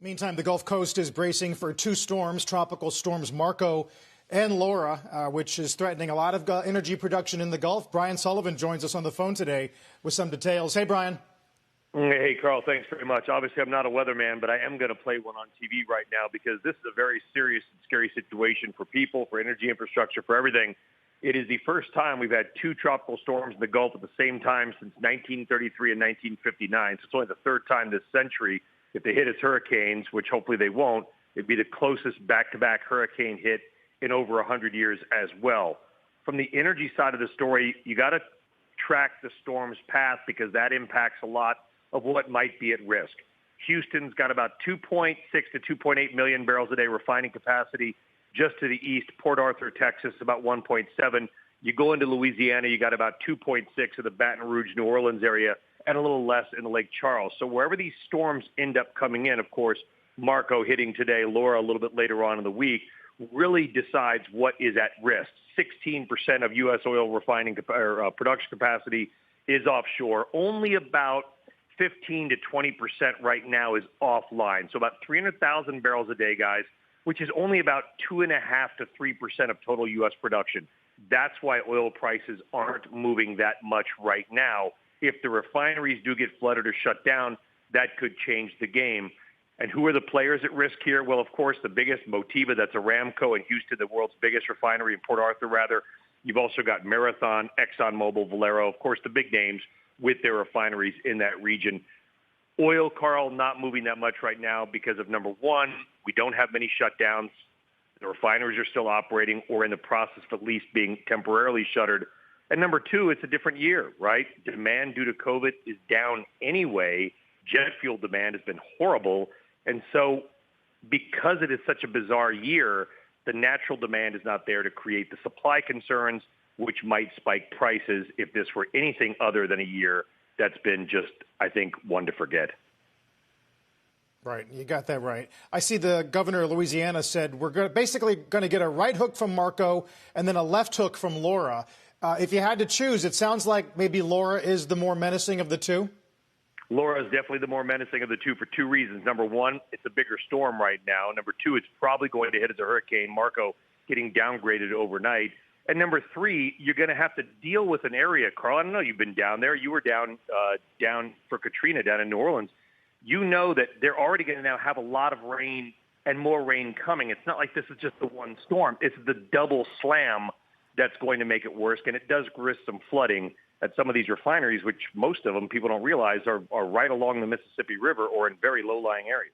Meantime, the Gulf Coast is bracing for two storms, tropical storms Marco and Laura, which is threatening a lot of energy production in the Gulf. Brian Sullivan joins us on the phone today with some details. Hey, Brian. Hey, Carl, thanks very much. Obviously, I'm not a weatherman, but I am going to play one on TV right now because this is a very serious and scary situation for people, for energy infrastructure, for everything. It is the first time we've had two tropical storms in the Gulf at the same time since 1933 and 1959. So it's only the third time this century. If they hit as hurricanes, which hopefully they won't, it'd be the closest back-to-back hurricane hit in over 100 years as well. From the energy side of the story, you got to track the storm's path because that impacts a lot of what might be at risk. Houston's got about 2.6 to 2.8 million barrels a day refining capacity. Just to the east, Port Arthur, Texas, about 1.7. You go into Louisiana, you got about 2.6 of the Baton Rouge, New Orleans area, and a little less in Lake Charles. So wherever these storms end up coming in, of course, Marco hitting today, Laura a little bit later on in the week, really decides what is at risk. 16% of U.S. oil refining production capacity is offshore. Only about 15 to 20% right now is offline. So about 300,000 barrels a day, guys, which is only about 2.5 to 3% of total U.S. production. That's why oil prices aren't moving that much right now. If the refineries do get flooded or shut down, that could change the game. And who are the players at risk here? Well, of course, the biggest, Motiva, that's Aramco in Houston, the world's biggest refinery in Port Arthur, rather. You've also got Marathon, ExxonMobil, Valero, of course, the big names with their refineries in that region. Oil, Carl, not moving that much right now because of, number one, we don't have many shutdowns. The refineries are still operating or in the process of at least being temporarily shuttered. And number two, it's a different year, right? Demand due to COVID is down anyway. Jet fuel demand has been horrible. And so because it is such a bizarre year, the natural demand is not there to create the supply concerns, which might spike prices if this were anything other than a year that's been just, I think, one to forget. Right. You got that right. I see the governor of Louisiana said we're basically going to get a right hook from Marco and then a left hook from Laura. If you had to choose, it sounds like maybe Laura is the more menacing of the two. Laura is definitely the more menacing of the two for two reasons. Number one, it's a bigger storm right now. Number two, it's probably going to hit as a hurricane, Marco getting downgraded overnight. And number three, you're going to have to deal with an area, Carl. I don't know, you've been down there. You were down for Katrina down in New Orleans. You know that they're already going to now have a lot of rain and more rain coming. It's not like this is just the one storm. It's the double slam that's going to make it worse, and it does risk some flooding at some of these refineries, which most of them, people don't realize, are right along the Mississippi River or in very low-lying areas.